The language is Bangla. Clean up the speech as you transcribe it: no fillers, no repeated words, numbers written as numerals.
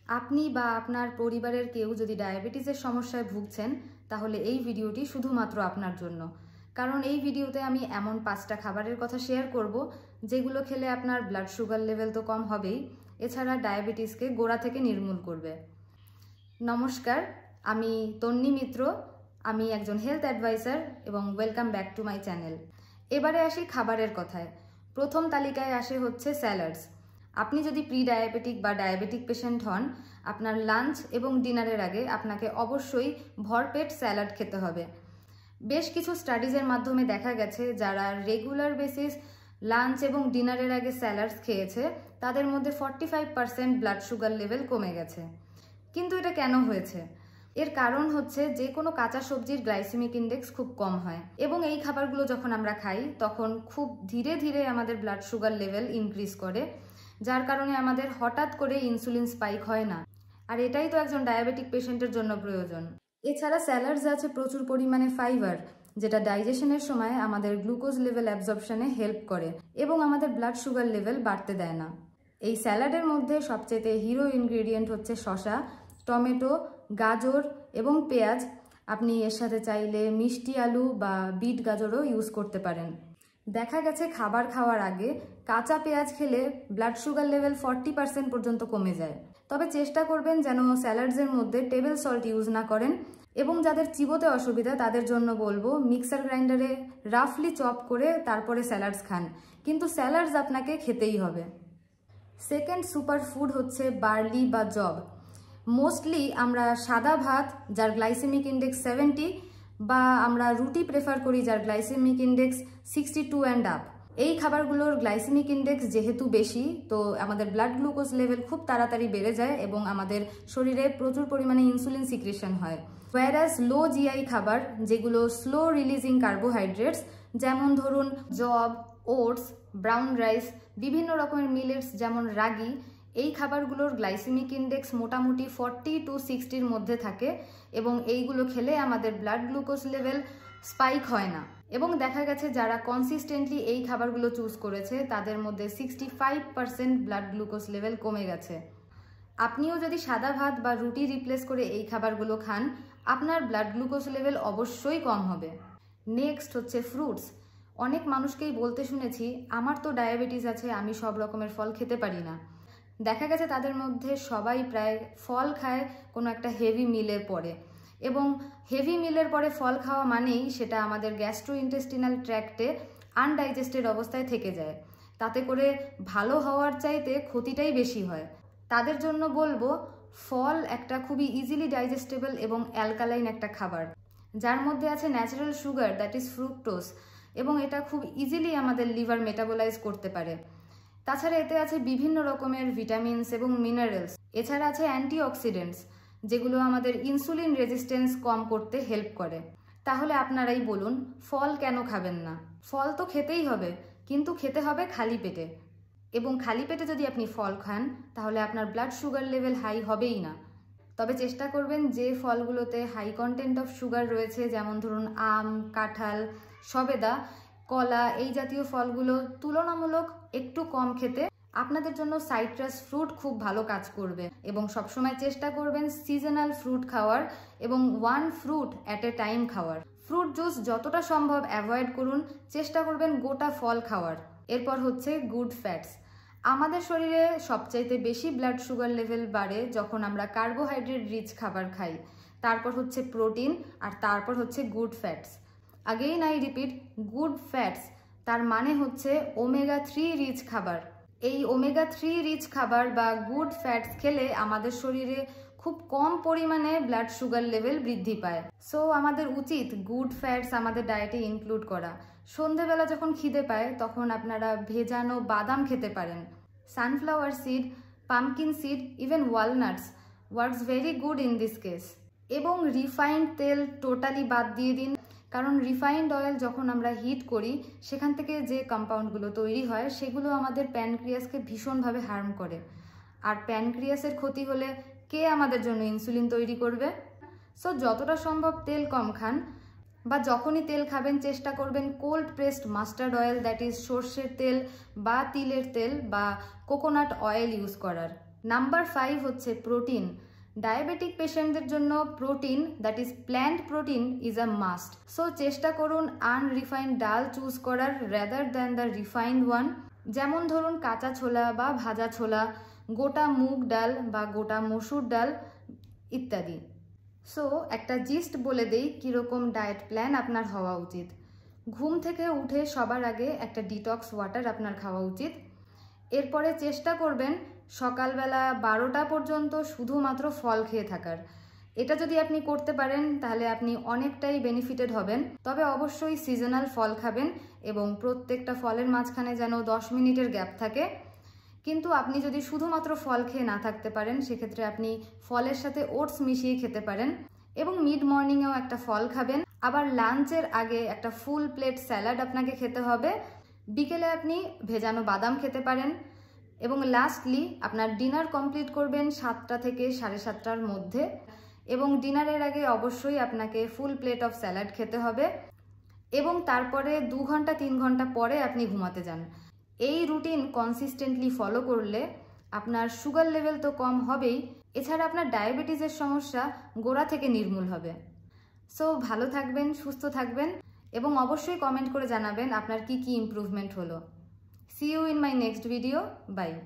আপনি বা আপনার পরিবারের কেউ যদি ডায়াবেটিসের সমস্যায় ভুগছেন তাহলে এই ভিডিওটি শুধুমাত্র আপনার জন্য। কারণ এই ভিডিওতে আমি এমন 5টা খাবারের কথা শেয়ার করব যেগুলো খেলে আপনার ব্লাড সুগার লেভেল তো কম হবেই, এছাড়া ডায়াবেটিসকে গোড়া থেকে নির্মূল করবে। নমস্কার, আমি তন্নি মিত্র, আমি একজন হেলথ অ্যাডভাইজার এবং welcome back to my channel. এবারে আসি খাবারের কথায়। প্রথম তালিকায় আসে হচ্ছে স্যালাডস। আপনি যদি প্রি ডায়াবেটিক বা ডায়াবেটিক পেশেন্ট হন, আপনার লাঞ্চ এবং ডিনারের আগে আপনাকে অবশ্যই ভরপেট স্যালাড খেতে হবে। বেশ কিছু স্টাডিজের মাধ্যমে দেখা গেছে যারা রেগুলার বেসিস লাঞ্চ এবং ডিনারের আগে স্যালাডস খেয়েছে তাদের মধ্যে 45% ব্লাড সুগার লেভেল কমে গেছে। কিন্তু এটা কেন হয়েছে? এর কারণ হচ্ছে যে কোনো কাঁচা সবজির গ্লাইসেমিক ইন্ডেক্স খুব কম হয় এবং এই খাবারগুলো যখন আমরা খাই তখন খুব ধীরে ধীরে আমাদের ব্লাড সুগার লেভেল ইনক্রিজ করে, যার কারণে আমাদের হঠাৎ করে ইনসুলিন স্পাইক হয় না। আর এটাই তো একজন ডায়াবেটিক পেশেন্টের জন্য প্রয়োজন। এছাড়া স্যালাডস আছে প্রচুর পরিমাণে ফাইবার, যেটা ডাইজেশনের সময় আমাদের গ্লুকোজ লেভেল অ্যাবজর্পশনে হেল্প করে এবং আমাদের ব্লাড সুগার লেভেল বাড়তে দেয় না। এই স্যালাডের মধ্যে সবচেয়ে হিরো ইনগ্রেডিয়েন্ট হচ্ছে শসা, টমেটো, গাজর এবং পেঁয়াজ। আপনি এর সাথে চাইলে মিষ্টি আলু বা বিট গাজরও ইউজ করতে পারেন। দেখা গেছে খাবার খাওয়ার আগে কাঁচা পেঁয়াজ খেলে ব্লাড সুগার লেভেল 40% পর্যন্ত কমে যায়। তবে চেষ্টা করবেন যেন স্যালাডসের মধ্যে টেবিল সল্ট ইউজ না করেন, এবং যাদের চিবোতে অসুবিধা তাদের জন্য বলবো মিক্সার গ্রাইন্ডারে রাফলি চপ করে তারপরে স্যালাডস খান, কিন্তু স্যালাডস আপনাকে খেতেই হবে। সেকেন্ড সুপার ফুড হচ্ছে বার্লি বা জব। মোস্টলি আমরা সাদা ভাত যার গ্লাইসেমিক ইন্ডেক্স 70 বা আমরা রুটি প্রেফার করি যার গ্লাইসেমিক ইন্ডেক্স 62 অ্যান্ড আপ। এই খাবারগুলোর গ্লাইসেমিক ইন্ডেক্স যেহেতু বেশি, তো আমাদের ব্লাড গ্লুকোজ লেভেল খুব তাড়াতাড়ি বেড়ে যায় এবং আমাদের শরীরে প্রচুর পরিমাণে ইনসুলিন সিক্রেশন হয়। ওয়ারাস লো জিআই খাবার যেগুলো স্লো রিলিজিং কার্বোহাইড্রেটস, যেমন ধরুন জব, ওটস, ব্রাউন রাইস, বিভিন্ন রকমের মিলেটস যেমন রাগি, এই খাবারগুলোর গ্লাইসেমিক ইন্ডেক্স মোটামুটি 40 to 60-র মধ্যে থাকে এবং এইগুলো খেলে আমাদের ব্লাড গ্লুকোজ লেভেল স্পাইক হয় না। এবং দেখা গেছে যারা কনসিস্টেন্টলি এই খাবারগুলো চুজ করেছে তাদের মধ্যে 65% ব্লাড গ্লুকোজ লেভেল কমে গেছে। আপনিও যদি সাদা ভাত বা রুটি রিপ্লেস করে এই খাবারগুলো খান, আপনার ব্লাড গ্লুকোজ লেভেল অবশ্যই কম হবে। নেক্সট হচ্ছে ফ্রুটস। অনেক মানুষকেই বলতে শুনেছি আমার তো ডায়াবেটিস আছে, আমি সব রকমের ফল খেতে পারি না। দেখা গেছে তাদের মধ্যে সবাই প্রায় ফল খায় কোনো একটা হেভি মিলের পরে, এবং হেভি মিলের পরে ফল খাওয়া মানেই সেটা আমাদের গ্যাস্ট্রোইন্টেস্টিনাল ট্র্যাক্টে আনডাইজেস্টেড অবস্থায় থেকে যায়। তাতে করে ভালো হওয়ার চাইতে ক্ষতিটাই বেশি হয়। তাদের জন্য বলবো ফল একটা খুবই ইজিলি ডাইজেস্টেবল এবং অ্যালকালাইন একটা খাবার, যার মধ্যে আছে natural sugar that is fructose, এবং এটা খুব ইজিলি আমাদের লিভার মেটাবোলাইজ করতে পারে। তাছাড়া এতে আছে বিভিন্ন রকমের ভিটামিনস এবং মিনারেলস। এছাড়া আছে অ্যান্টিঅক্সিডেন্টস যেগুলো আমাদের ইনসুলিন রেজিস্ট্যান্স কম করতে হেল্প করে। তাহলে আপনারাই বলুন ফল কেন খাবেন না? ফল তো খেতেই হবে, কিন্তু খেতে হবে খালি পেটে, এবং খালি পেটে যদি আপনি ফল খান তাহলে আপনার ব্লাড সুগার লেভেল হাই হবেই না। তবে চেষ্টা করবেন যে ফলগুলোতে হাই কন্টেন্ট অফ সুগার রয়েছে, যেমন ধরুন আম, কাঁঠাল, সবেদা, কলা, এই জাতীয় ফলগুলো তুলনামূলক একটু কম খেতে। আপনাদের জন্য সাইট্রাস ফ্রুট খুব ভালো কাজ করবে, এবং সবসময় চেষ্টা করবেন সিজনাল ফ্রুট খাওয়ার এবং one fruit at a time খাওয়ার। ফ্রুট জুস যতটা সম্ভব অ্যাভয়েড করুন, চেষ্টা করবেন গোটা ফল খাওয়ার। এরপর হচ্ছে গুড ফ্যাটস। আমাদের শরীরে সবচাইতে বেশি ব্লাড সুগার লেভেল বাড়ে যখন আমরা কার্বোহাইড্রেট রিচ খাবার খাই, তারপর হচ্ছে প্রোটিন, আর তারপর হচ্ছে good fats. Again I repeat, good fats, তার মানে হচ্ছে ওমেগা 3 রিচ খাবার। এই ওমেগা 3 রিচ খাবার বা গুড ফ্যাটস খেলে আমাদের শরীরে খুব কম পরিমাণে ব্লাড সুগার লেভেল বৃদ্ধি পায়। সো আমাদের উচিত গুড ফ্যাটস আমাদের ডায়েটে ইনক্লুড করা। সন্ধেবেলা যখন খিদে পায় তখন আপনারা ভেজানো বাদাম খেতে পারেন। Sunflower seed, pumpkin seed, even walnuts works very good in this case. এবং রিফাইন্ড তেল টোটালি বাদ দিয়ে দিন, কারণ রিফাইন্ড অয়েল যখন আমরা হিট করি সেখান থেকে যে কম্পাউন্ডগুলো তৈরি হয় সেগুলো আমাদের প্যানক্রিয়াসকে ভীষণভাবে হার্ম করে। আর প্যানক্রিয়াসের ক্ষতি হলে কে আমাদের জন্য ইনসুলিন তৈরি করবে? সো যতটা সম্ভব তেল কম খান, বা যখনই তেল খাবেন চেষ্টা করবেন cold pressed mustard oil that is সর্ষের তেল বা তিলের তেল বা কোকোনাট অয়েল ইউজ করার। নাম্বার 5 হচ্ছে প্রোটিন। ডায়াবেটিক পেশেন্টদের জন্য protein, that is plant protein, is a must. So চেষ্টা করুন আনরিফাইন্ড ডাল চুজ করার rather than the refined one. যেমন ধরুন কাঁচা ছোলা বা ভাজা ছোলা, গোটা মুগ ডাল বা গোটা মসুর ডাল ইত্যাদি। সো একটা জিস্ট বলে দেই কীরকম ডায়েট প্ল্যান আপনার হওয়া উচিত। ঘুম থেকে উঠে সবার আগে একটা ডিটক্স ওয়াটার আপনার খাওয়া উচিত। এরপরে চেষ্টা করবেন সকালবেলা 12টা পর্যন্ত শুধুমাত্র ফল খেয়ে থাকার। এটা যদি আপনি করতে পারেন তাহলে আপনি অনেকটাই বেনিফিটেড হবেন। তবে অবশ্যই সিজনাল ফল খাবেন এবং প্রত্যেকটা ফলের মাঝখানে যেন 10 মিনিটের গ্যাপ থাকে। কিন্তু আপনি যদি শুধুমাত্র ফল খেয়ে না থাকতে পারেন সেক্ষেত্রে আপনি ফলের সাথে ওটস মিশিয়ে খেতে পারেন এবং মিড মর্নিংয়েও একটা ফল খাবেন। আবার লাঞ্চের আগে একটা ফুল প্লেট স্যালাড আপনাকে খেতে হবে। বিকেলে আপনি ভেজানো বাদাম খেতে পারেন এবং লাস্টলি আপনার ডিনার কমপ্লিট করবেন 7টা থেকে 7:30টার মধ্যে এবং ডিনারের আগে অবশ্যই আপনাকে ফুল প্লেট অফ স্যালাড খেতে হবে এবং তারপরে 2 ঘন্টা 3 ঘন্টা পরে আপনি ঘুমাতে যান। এই রুটিন কনসিস্টেন্টলি ফলো করলে আপনার সুগার লেভেল তো কম হবেই, এছাড়া আপনার ডায়াবেটিসের সমস্যা গোড়া থেকে নির্মূল হবে। সো ভালো থাকবেন, সুস্থ থাকবেন এবং অবশ্যই কমেন্ট করে জানাবেন আপনার কি ইমপ্রুভমেন্ট হলো। See you in my next video. Bye.